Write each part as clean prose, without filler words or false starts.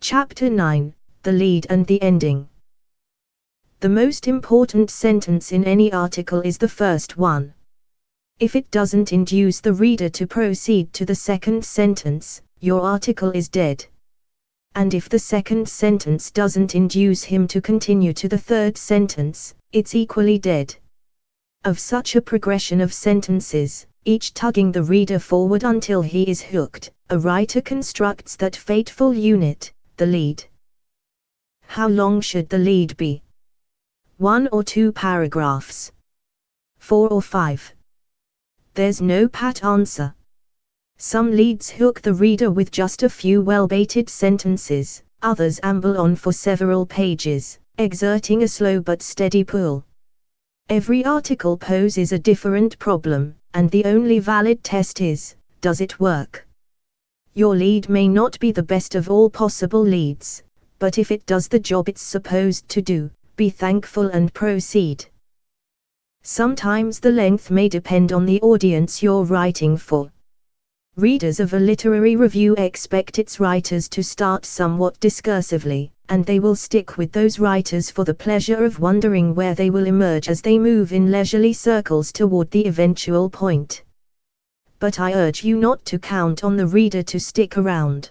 Chapter 9, The Lead and the Ending. The most important sentence in any article is the first one. If it doesn't induce the reader to proceed to the second sentence, your article is dead. And if the second sentence doesn't induce him to continue to the third sentence, it's equally dead. Of such a progression of sentences, each tugging the reader forward until he is hooked, a writer constructs that fateful unit, the lead. How long should the lead be? 1 or 2 paragraphs? 4 or 5? There's no pat answer. Some leads hook the reader with just a few well-baited sentences, others amble on for several pages, exerting a slow but steady pull. Every article poses a different problem, and the only valid test is, does it work? Your lead may not be the best of all possible leads, but if it does the job it's supposed to do, be thankful and proceed. Sometimes the length may depend on the audience you're writing for. Readers of a literary review expect its writers to start somewhat discursively, and they will stick with those writers for the pleasure of wondering where they will emerge as they move in leisurely circles toward the eventual point. But I urge you not to count on the reader to stick around.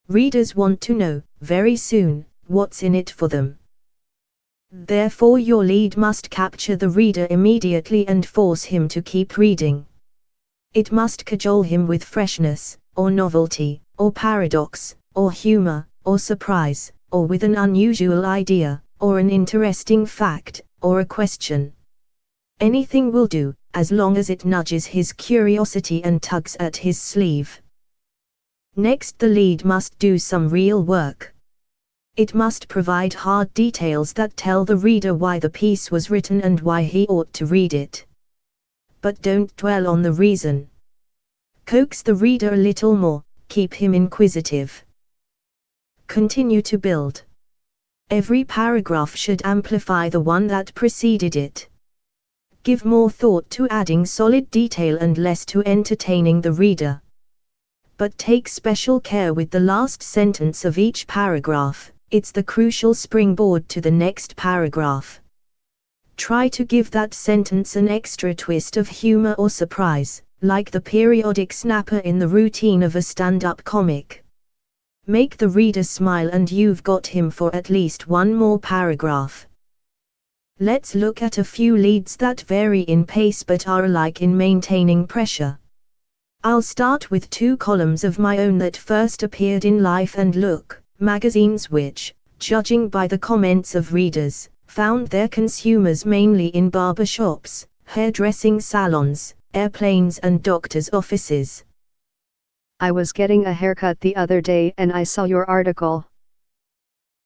Readers want to know, very soon, what's in it for them. Therefore your lead must capture the reader immediately and force him to keep reading. It must cajole him with freshness, or novelty, or paradox, or humor, or surprise, or with an unusual idea, or an interesting fact, or a question. Anything will do, as long as it nudges his curiosity and tugs at his sleeve. Next, the lead must do some real work. It must provide hard details that tell the reader why the piece was written and why he ought to read it. But don't dwell on the reason. Coax the reader a little more, keep him inquisitive. Continue to build. Every paragraph should amplify the one that preceded it. Give more thought to adding solid detail and less to entertaining the reader. But take special care with the last sentence of each paragraph. It's the crucial springboard to the next paragraph. Try to give that sentence an extra twist of humor or surprise, like the periodic snapper in the routine of a stand-up comic. Make the reader smile and you've got him for at least one more paragraph. Let's look at a few leads that vary in pace but are alike in maintaining pressure. I'll start with 2 columns of my own that first appeared in Life and Look magazines which, judging by the comments of readers, found their consumers mainly in barber shops, hairdressing salons, airplanes and doctors' offices. I was getting a haircut the other day and I saw your article.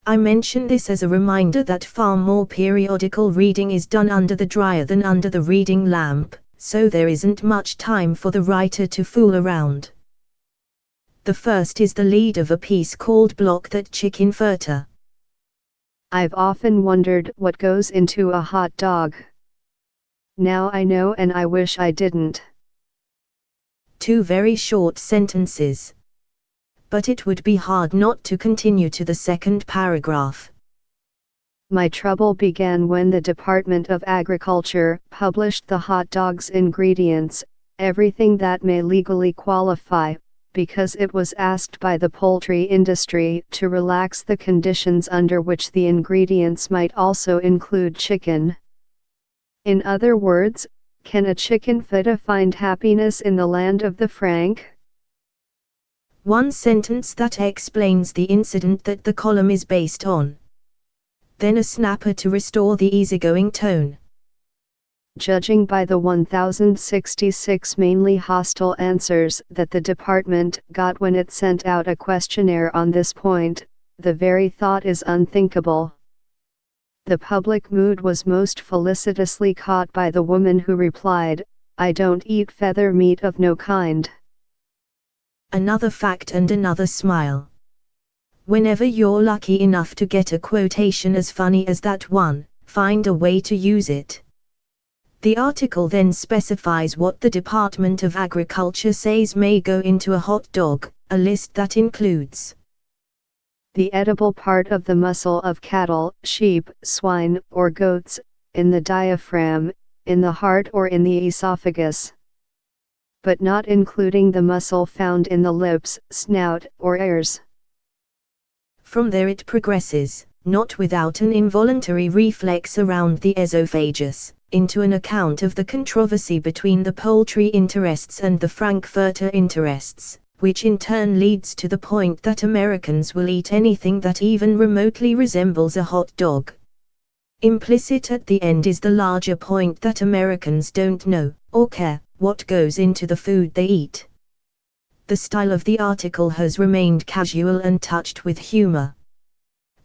I mention this as a reminder that far more periodical reading is done under the dryer than under the reading lamp, so there isn't much time for the writer to fool around. The first is the lead of a piece called Block That Chicken Furter. I've often wondered what goes into a hot dog. Now I know and I wish I didn't. 2 very short sentences. But it would be hard not to continue to the second paragraph. My trouble began when the Department of Agriculture published the hot dog's ingredients, everything that may legally qualify, because it was asked by the poultry industry to relax the conditions under which the ingredients might also include chicken. In other words, can a chicken fitta find happiness in the land of the frank? 1 sentence that explains the incident that the column is based on. Then a snapper to restore the easygoing tone. Judging by the 1,066 mainly hostile answers that the department got when it sent out a questionnaire on this point, the very thought is unthinkable. The public mood was most felicitously caught by the woman who replied, "I don't eat feather meat of no kind." Another fact and another smile. Whenever you're lucky enough to get a quotation as funny as that one, find a way to use it. The article then specifies what the Department of Agriculture says may go into a hot dog, a list that includes The edible part of the muscle of cattle, sheep, swine, or goats, in the diaphragm, in the heart or in the esophagus. But not including the muscle found in the lips, snout, or ears. From there it progresses, not without an involuntary reflex around the esophagus, into an account of the controversy between the poultry interests and the Frankfurter interests, which in turn leads to the point that Americans will eat anything that even remotely resembles a hot dog. Implicit at the end is the larger point that Americans don't know, or care, what goes into the food they eat. The style of the article has remained casual and touched with humor.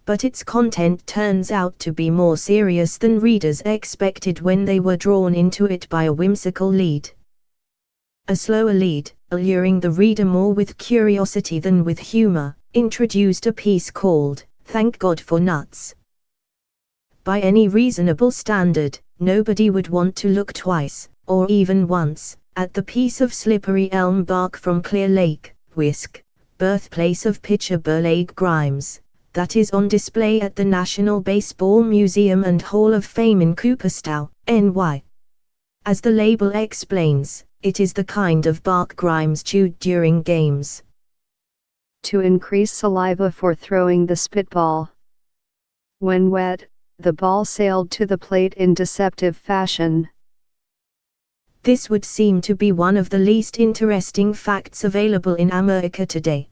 But its content turns out to be more serious than readers expected when they were drawn into it by a whimsical lead. A slower lead, alluring the reader more with curiosity than with humor, introduced a piece called, "Thank God for Nuts." By any reasonable standard, nobody would want to look twice, or even once, at the piece of slippery elm bark from Clear Lake, Whisk, birthplace of pitcher Burleigh Grimes, that is on display at the National Baseball Museum and Hall of Fame in Cooperstown, NY. As the label explains, it is the kind of bark Grimes chewed during games. To increase saliva for throwing the spitball. When wet, the ball sailed to the plate in deceptive fashion. This would seem to be one of the least interesting facts available in America today.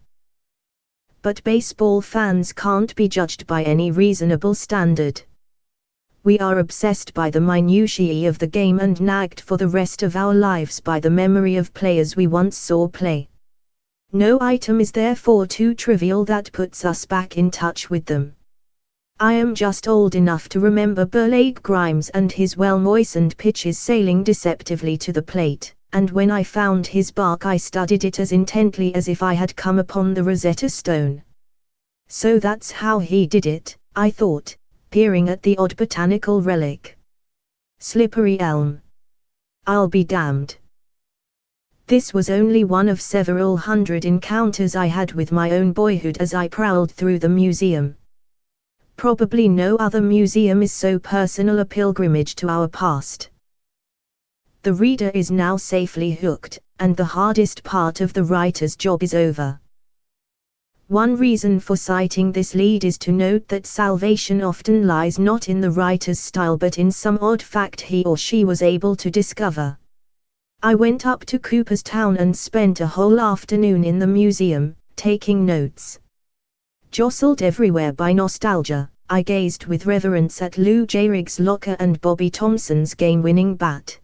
But baseball fans can't be judged by any reasonable standard. We are obsessed by the minutiae of the game and nagged for the rest of our lives by the memory of players we once saw play. No item is therefore too trivial that puts us back in touch with them. I am just old enough to remember Burleigh Grimes and his well-moistened pitches sailing deceptively to the plate, and when I found his bark I studied it as intently as if I had come upon the Rosetta Stone. So that's how he did it, I thought, peering at the odd botanical relic. Slippery elm. I'll be damned. This was only one of several hundred encounters I had with my own boyhood as I prowled through the museum. Probably no other museum is so personal a pilgrimage to our past. The reader is now safely hooked, and the hardest part of the writer's job is over. One reason for citing this lead is to note that salvation often lies not in the writer's style but in some odd fact he or she was able to discover. I went up to Cooperstown and spent a whole afternoon in the museum, taking notes. Jostled everywhere by nostalgia, I gazed with reverence at Lou Gehrig's locker and Bobby Thompson's game-winning bat.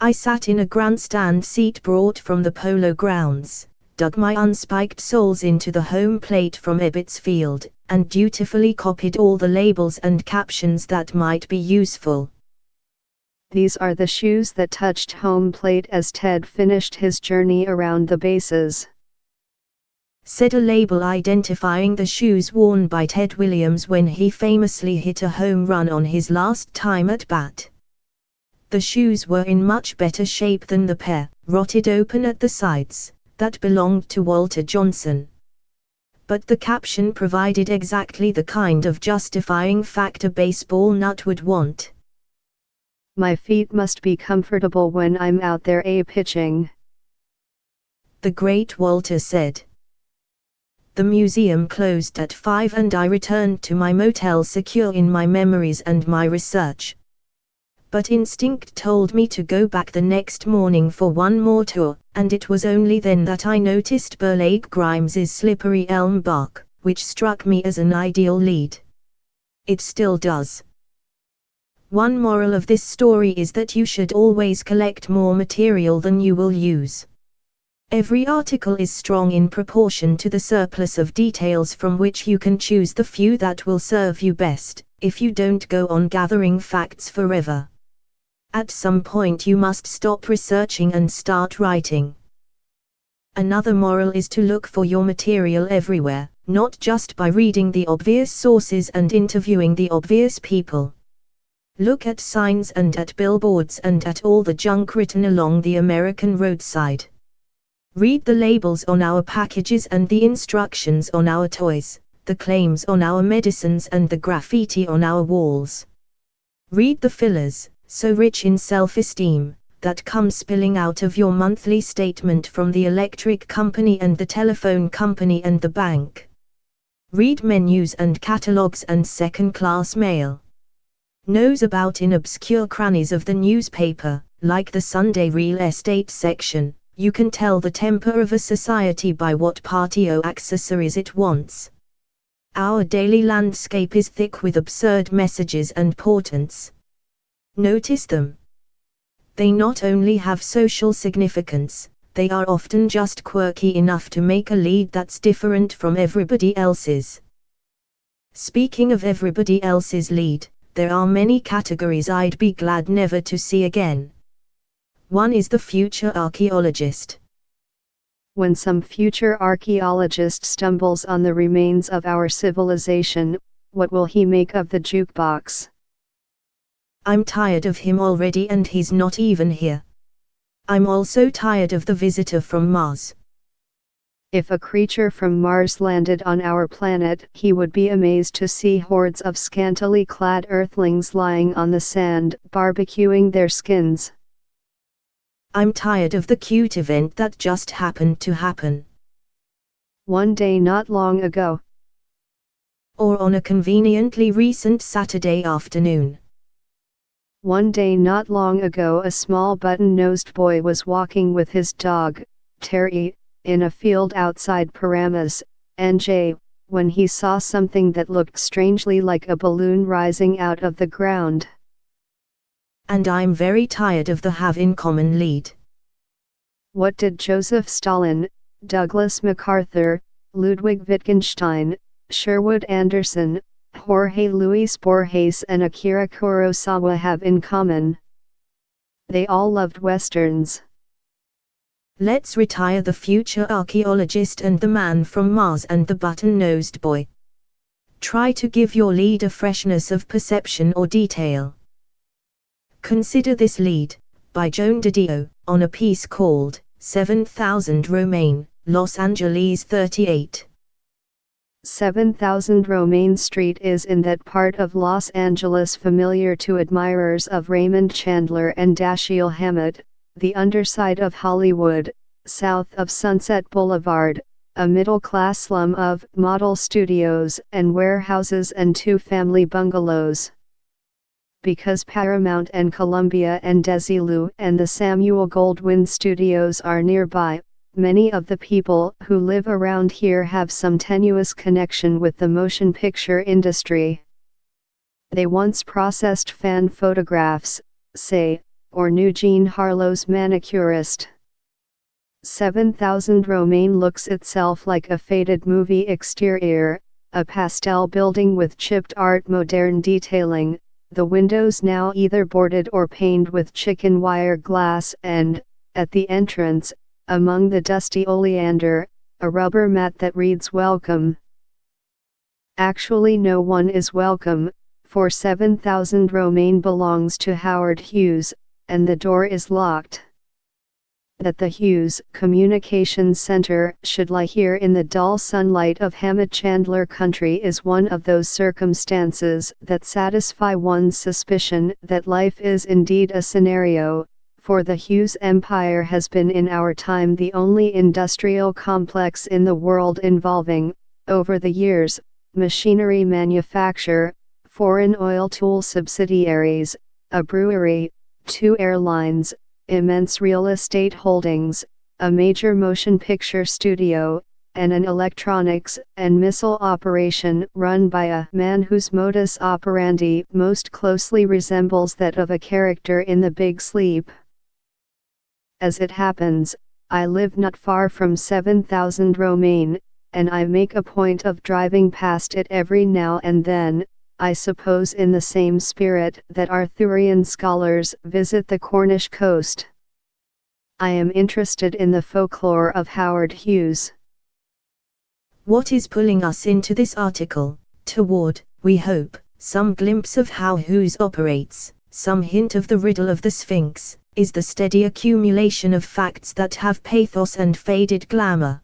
I sat in a grandstand seat brought from the Polo Grounds, dug my unspiked soles into the home plate from Ebbets Field, and dutifully copied all the labels and captions that might be useful. These are the shoes that touched home plate as Ted finished his journey around the bases, said a label identifying the shoes worn by Ted Williams when he famously hit a home run on his last time at bat. The shoes were in much better shape than the pair, rotted open at the sides, that belonged to Walter Johnson. But the caption provided exactly the kind of justifying fact a baseball nut would want. My feet must be comfortable when I'm out there pitching, the great Walter said. The museum closed at 5 and I returned to my motel secure in my memories and my research. But instinct told me to go back the next morning for one more tour, and it was only then that I noticed Burleigh Grimes's slippery elm bark, which struck me as an ideal lead. It still does. One moral of this story is that you should always collect more material than you will use. Every article is strong in proportion to the surplus of details from which you can choose the few that will serve you best, if you don't go on gathering facts forever. At some point you must stop researching and start writing. Another moral is to look for your material everywhere, not just by reading the obvious sources and interviewing the obvious people. Look at signs and at billboards and at all the junk written along the American roadside. Read the labels on our packages and the instructions on our toys. the claims on our medicines and the graffiti on our walls. Read the fillers, so rich in self-esteem, that come spilling out of your monthly statement from the electric company and the telephone company and the bank. Read menus and catalogs and second-class mail. Nose about in obscure crannies of the newspaper, like the Sunday real estate section. You can tell the temper of a society by what party or accessories it wants. Our daily landscape is thick with absurd messages and portents. Notice them. They not only have social significance, they are often just quirky enough to make a lead that's different from everybody else's. Speaking of everybody else's lead, there are many categories I'd be glad never to see again. One is the future archaeologist. When some future archaeologist stumbles on the remains of our civilization, what will he make of the jukebox? I'm tired of him already and he's not even here. I'm also tired of the visitor from Mars. If a creature from Mars landed on our planet, he would be amazed to see hordes of scantily clad earthlings lying on the sand, barbecuing their skins. I'm tired of the cute event that just happened to happen. One day not long ago. Or on a conveniently recent Saturday afternoon. One day not long ago a small button-nosed boy was walking with his dog, Terry, in a field outside Paramus, NJ, when he saw something that looked strangely like a balloon rising out of the ground. And I'm very tired of the have in common lead. What did Joseph Stalin, Douglas MacArthur, Ludwig Wittgenstein, Sherwood Anderson, Jorge Luis Borges and Akira Kurosawa have in common? They all loved westerns. Let's retire the future archaeologist and the man from Mars and the button-nosed boy. Try to give your lead a freshness of perception or detail. Consider this lead, by Joan Didio, on a piece called 7000 Romaine, Los Angeles 38. 7000 Romaine Street is in that part of Los Angeles familiar to admirers of Raymond Chandler and Dashiell Hammett, the underside of Hollywood, south of Sunset Boulevard, a middle-class slum of model studios and warehouses and two-family bungalows. Because Paramount and Columbia and Desilu and the Samuel Goldwyn Studios are nearby, many of the people who live around here have some tenuous connection with the motion picture industry. They once processed fan photographs, say, or knew Jean Harlow's manicurist. 7000 Romaine looks itself like a faded movie exterior, a pastel building with chipped art modern detailing, the windows now either boarded or paned with chicken wire glass and, at the entrance, among the dusty oleander, a rubber mat that reads "Welcome." Actually no one is welcome, for 7000 Romaine belongs to Howard Hughes, and the door is locked. That the Hughes Communications Center should lie here in the dull sunlight of Hammett Chandler country is one of those circumstances that satisfy one's suspicion that life is indeed a scenario, for the Hughes Empire has been in our time the only industrial complex in the world involving, over the years, machinery manufacture, foreign oil tool subsidiaries, a brewery, 2 airlines, immense real estate holdings, a major motion picture studio, and an electronics and missile operation run by a man whose modus operandi most closely resembles that of a character in The Big Sleep. As it happens, I live not far from 7000 Romaine, and I make a point of driving past it every now and then, I suppose in the same spirit that Arthurian scholars visit the Cornish coast. I am interested in the folklore of Howard Hughes. What is pulling us into this article? Toward, we hope, some glimpse of how Hughes operates, some hint of the riddle of the Sphinx, is the steady accumulation of facts that have pathos and faded glamour.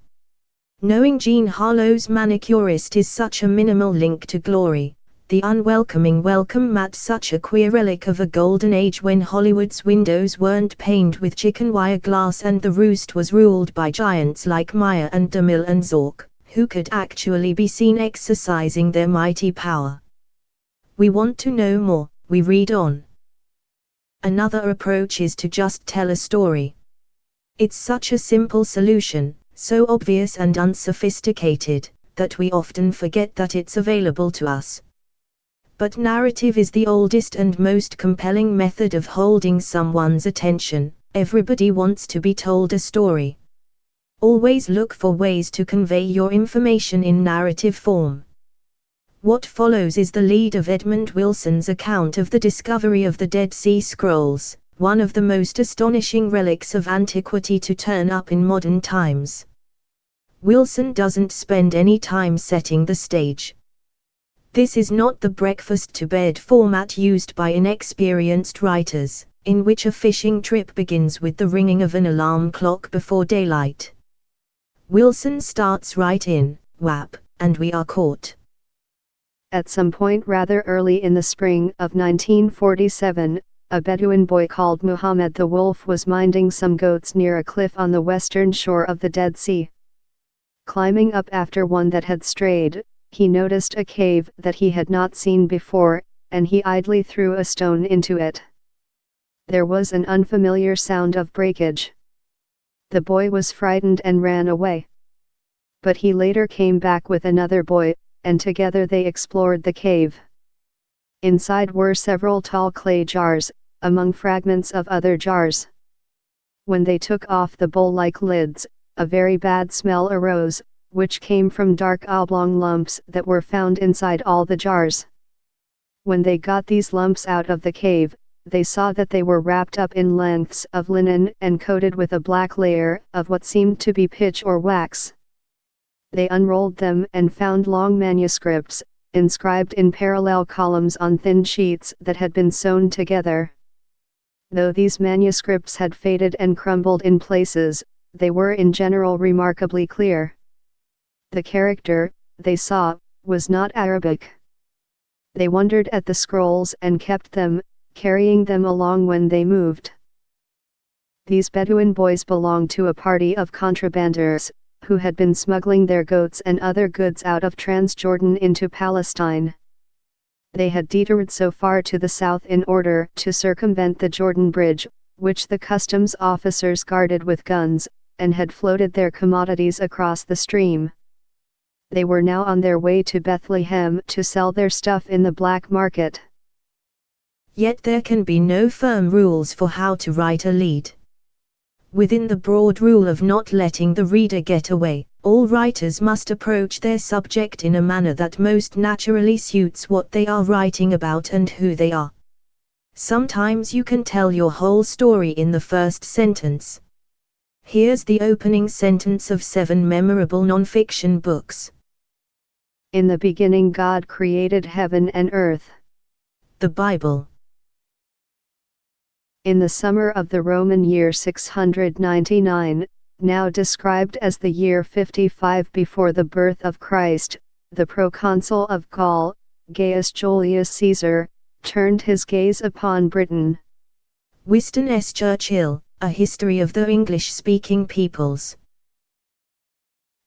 Knowing Jean Harlow's manicurist is such a minimal link to glory, the unwelcoming welcome mat such a queer relic of a golden age when Hollywood's windows weren't paned with chicken wire glass and the roost was ruled by giants like Maya and DeMille and Zork, who could actually be seen exercising their mighty power. We want to know more, we read on. Another approach is to just tell a story. It's such a simple solution, so obvious and unsophisticated, that we often forget that it's available to us. But narrative is the oldest and most compelling method of holding someone's attention. Everybody wants to be told a story. Always look for ways to convey your information in narrative form. What follows is the lead of Edmund Wilson's account of the discovery of the Dead Sea Scrolls, one of the most astonishing relics of antiquity to turn up in modern times. Wilson doesn't spend any time setting the stage. This is not the breakfast-to-bed format used by inexperienced writers, in which a fishing trip begins with the ringing of an alarm clock before daylight. Wilson starts right in, whap, and we are caught. At some point rather early in the spring of 1947, a Bedouin boy called Muhammad the Wolf was minding some goats near a cliff on the western shore of the Dead Sea. Climbing up after one that had strayed, he noticed a cave that he had not seen before, and he idly threw a stone into it. There was an unfamiliar sound of breakage. The boy was frightened and ran away. But he later came back with another boy, and together they explored the cave. Inside were several tall clay jars, among fragments of other jars. When they took off the bowl-like lids, a very bad smell arose, which came from dark oblong lumps that were found inside all the jars. When they got these lumps out of the cave, they saw that they were wrapped up in lengths of linen and coated with a black layer of what seemed to be pitch or wax. They unrolled them and found long manuscripts, inscribed in parallel columns on thin sheets that had been sewn together. Though these manuscripts had faded and crumbled in places, they were in general remarkably clear. The character, they saw, was not Arabic. They wondered at the scrolls and kept them, carrying them along when they moved. These Bedouin boys belonged to a party of contrabanders, who had been smuggling their goats and other goods out of Transjordan into Palestine. They had detoured so far to the south in order to circumvent the Jordan Bridge, which the customs officers guarded with guns, and had floated their commodities across the stream. They were now on their way to Bethlehem to sell their stuff in the black market. Yet there can be no firm rules for how to write a lead. Within the broad rule of not letting the reader get away, all writers must approach their subject in a manner that most naturally suits what they are writing about and who they are. Sometimes you can tell your whole story in the first sentence. Here's the opening sentence of 7 memorable nonfiction books. In the beginning God created heaven and earth. The Bible. In the summer of the Roman year 699, now described as the year 55 before the birth of Christ, the proconsul of Gaul, Gaius Julius Caesar, turned his gaze upon Britain. Winston S. Churchill, A History of the English-Speaking Peoples.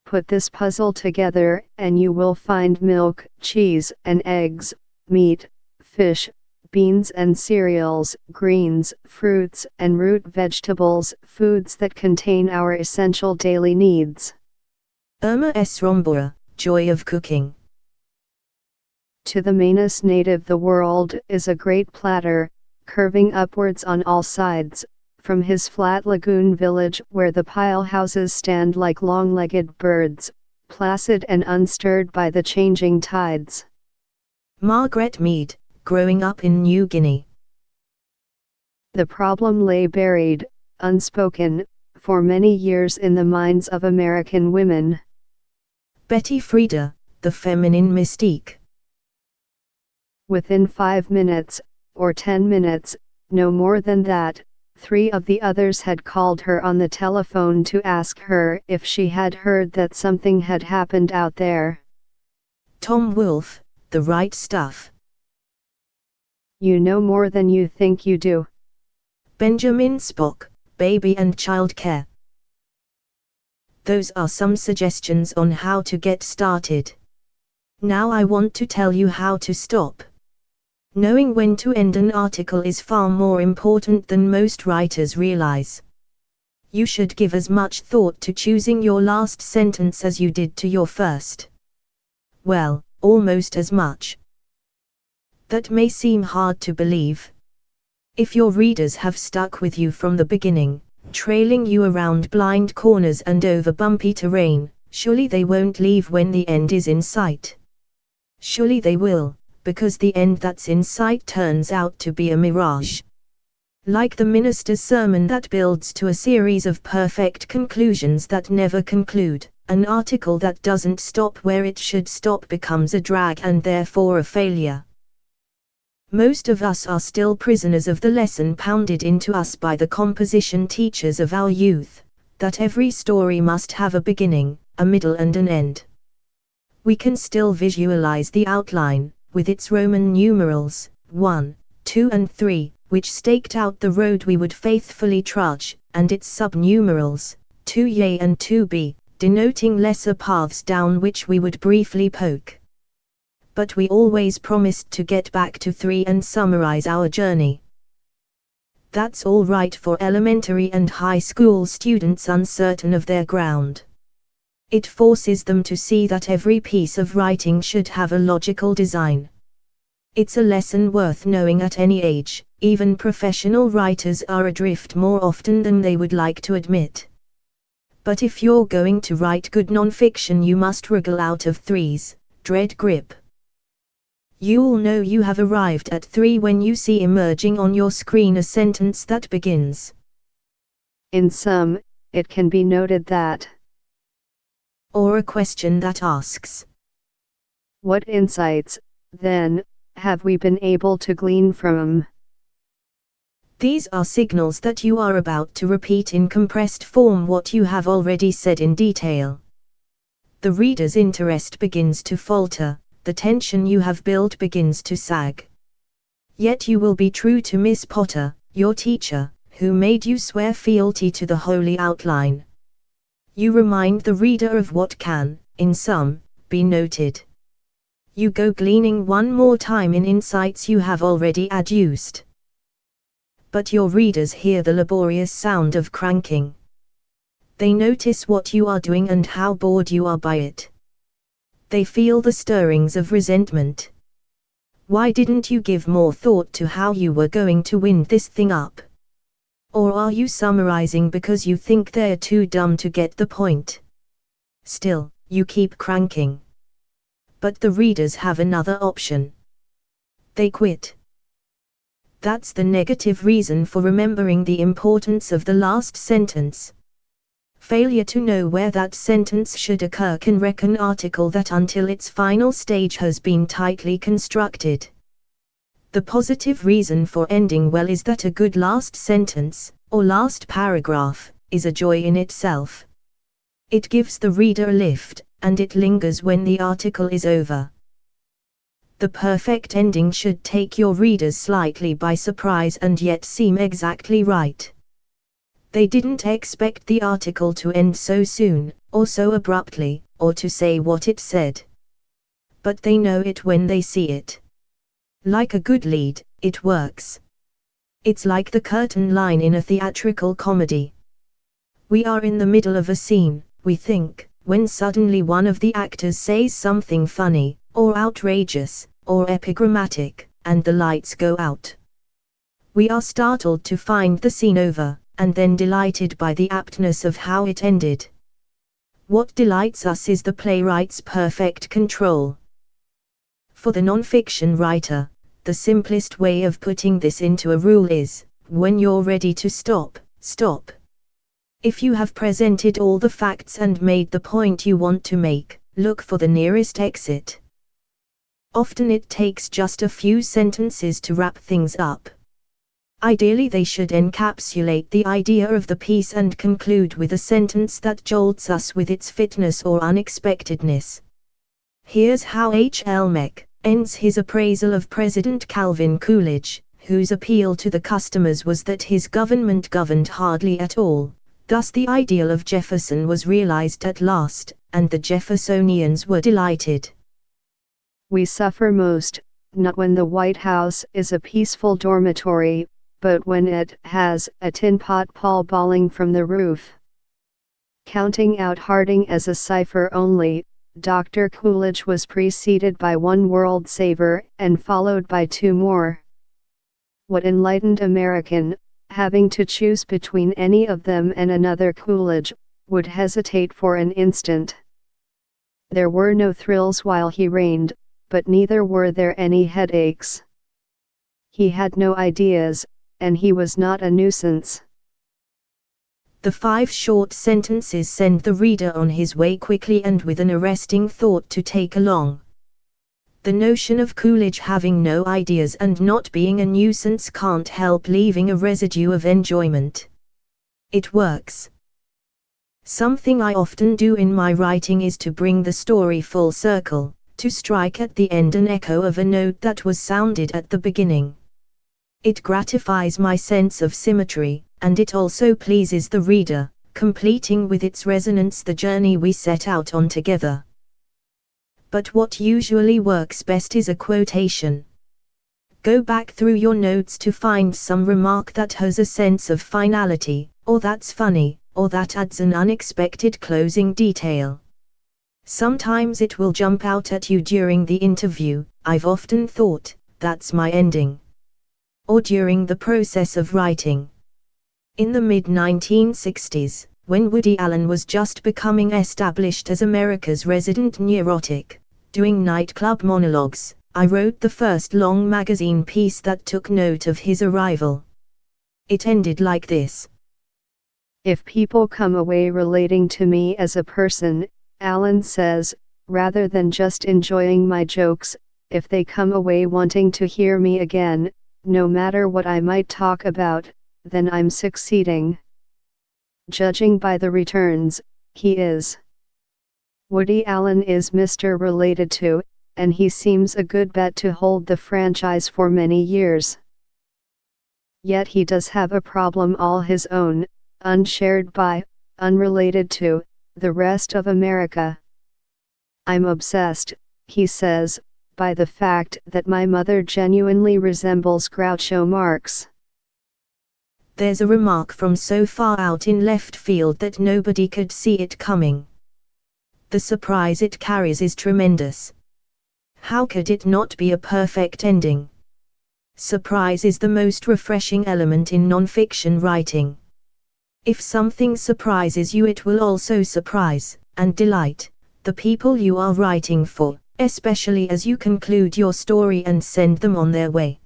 Put this puzzle together, and you will find milk, cheese and eggs, meat, fish, beans and cereals, greens, fruits and root vegetables, foods that contain our essential daily needs. Irma S. Rombora, Joy of Cooking. To the Manus native the world is a great platter, curving upwards on all sides, from his flat lagoon village where the pile houses stand like long-legged birds, placid and unstirred by the changing tides. Margaret Mead, Growing Up in New Guinea. The problem lay buried, unspoken, for many years in the minds of American women. Betty Friedan, The Feminine Mystique. Within 5 minutes, or 10 minutes, no more than that, 3 of the others had called her on the telephone to ask her if she had heard that something had happened out there. Tom Wolfe, The Right Stuff. You know more than you think you do. Benjamin Spock, Baby and Child Care. Those are some suggestions on how to get started. Now I want to tell you how to stop. Knowing when to end an article is far more important than most writers realize. You should give as much thought to choosing your last sentence as you did to your first. Well, almost as much. That may seem hard to believe. If your readers have stuck with you from the beginning, trailing you around blind corners and over bumpy terrain, surely they won't leave when the end is in sight. Surely they will, because the end that's in sight turns out to be a mirage. Like the minister's sermon that builds to a series of perfect conclusions that never conclude, an article that doesn't stop where it should stop becomes a drag and therefore a failure. Most of us are still prisoners of the lesson pounded into us by the composition teachers of our youth, that every story must have a beginning, a middle and an end. We can still visualize the outline, with its Roman numerals, 1, 2 and 3, which staked out the road we would faithfully trudge, and its sub-numerals, 2a and 2b, denoting lesser paths down which we would briefly poke. But we always promised to get back to 3 and summarize our journey. That's all right for elementary and high school students uncertain of their ground. It forces them to see that every piece of writing should have a logical design. It's a lesson worth knowing at any age. Even professional writers are adrift more often than they would like to admit. But if you're going to write good non-fiction, you must wriggle out of 3's dread grip. You'll know you have arrived at 3 when you see emerging on your screen a sentence that begins. In sum, it can be noted that. Or a question that asks. What insights, then, have we been able to glean from? These are signals that you are about to repeat in compressed form what you have already said in detail. The reader's interest begins to falter, the tension you have built begins to sag. Yet you will be true to Miss Potter, your teacher, who made you swear fealty to the holy outline. You remind the reader of what can, in sum, be noted. You go gleaning one more time in insights you have already adduced. But your readers hear the laborious sound of cranking. They notice what you are doing and how bored you are by it. They feel the stirrings of resentment. Why didn't you give more thought to how you were going to wind this thing up? Or are you summarizing because you think they're too dumb to get the point? Still, you keep cranking. But the readers have another option. They quit. That's the negative reason for remembering the importance of the last sentence. Failure to know where that sentence should occur can wreck an article that until its final stage has been tightly constructed. The positive reason for ending well is that a good last sentence, or last paragraph, is a joy in itself. It gives the reader a lift, and it lingers when the article is over. The perfect ending should take your readers slightly by surprise and yet seem exactly right. They didn't expect the article to end so soon, or so abruptly, or to say what it said. But they know it when they see it. Like a good lead, it works. It's like the curtain line in a theatrical comedy. We are in the middle of a scene, we think, when suddenly one of the actors says something funny, or outrageous, or epigrammatic, and the lights go out. We are startled to find the scene over, and then delighted by the aptness of how it ended. What delights us is the playwright's perfect control. For the non-fiction writer, the simplest way of putting this into a rule is, when you're ready to stop, stop. If you have presented all the facts and made the point you want to make, look for the nearest exit. Often it takes just a few sentences to wrap things up. Ideally they should encapsulate the idea of the piece and conclude with a sentence that jolts us with its fitness or unexpectedness. Here's how H. L. Meck ends his appraisal of President Calvin Coolidge, whose appeal to the customers was that his government governed hardly at all. Thus the ideal of Jefferson was realized at last, and the Jeffersonians were delighted. We suffer most, not when the White House is a peaceful dormitory, but when it has a tin pot pall balling from the roof. Counting out Harding as a cipher only, Dr. Coolidge was preceded by one world saver and followed by two more. What enlightened American, having to choose between any of them and another Coolidge, would hesitate for an instant? There were no thrills while he reigned, but neither were there any headaches. He had no ideas, and he was not a nuisance. The 5 short sentences send the reader on his way quickly and with an arresting thought to take along. The notion of Coolidge having no ideas and not being a nuisance can't help leaving a residue of enjoyment. It works. Something I often do in my writing is to bring the story full circle, to strike at the end an echo of a note that was sounded at the beginning. It gratifies my sense of symmetry, and it also pleases the reader, completing with its resonance the journey we set out on together. But what usually works best is a quotation. Go back through your notes to find some remark that has a sense of finality, or that's funny, or that adds an unexpected closing detail. Sometimes it will jump out at you during the interview. I've often thought, that's my ending. Or during the process of writing. In the mid-1960s, when Woody Allen was just becoming established as America's resident neurotic, doing nightclub monologues, I wrote the first long magazine piece that took note of his arrival. It ended like this. If people come away relating to me as a person, Allen says, rather than just enjoying my jokes, if they come away wanting to hear me again, no matter what I might talk about, then I'm succeeding. Judging by the returns, he is. Woody Allen is Mr. Related To, and he seems a good bet to hold the franchise for many years. Yet he does have a problem all his own, unshared by, unrelated to, the rest of America. I'm obsessed, he says, by the fact that my mother genuinely resembles Groucho Marx. There's a remark from so far out in left field that nobody could see it coming. The surprise it carries is tremendous. How could it not be a perfect ending? Surprise is the most refreshing element in non-fiction writing. If something surprises you, it will also surprise and delight the people you are writing for, especially as you conclude your story and send them on their way.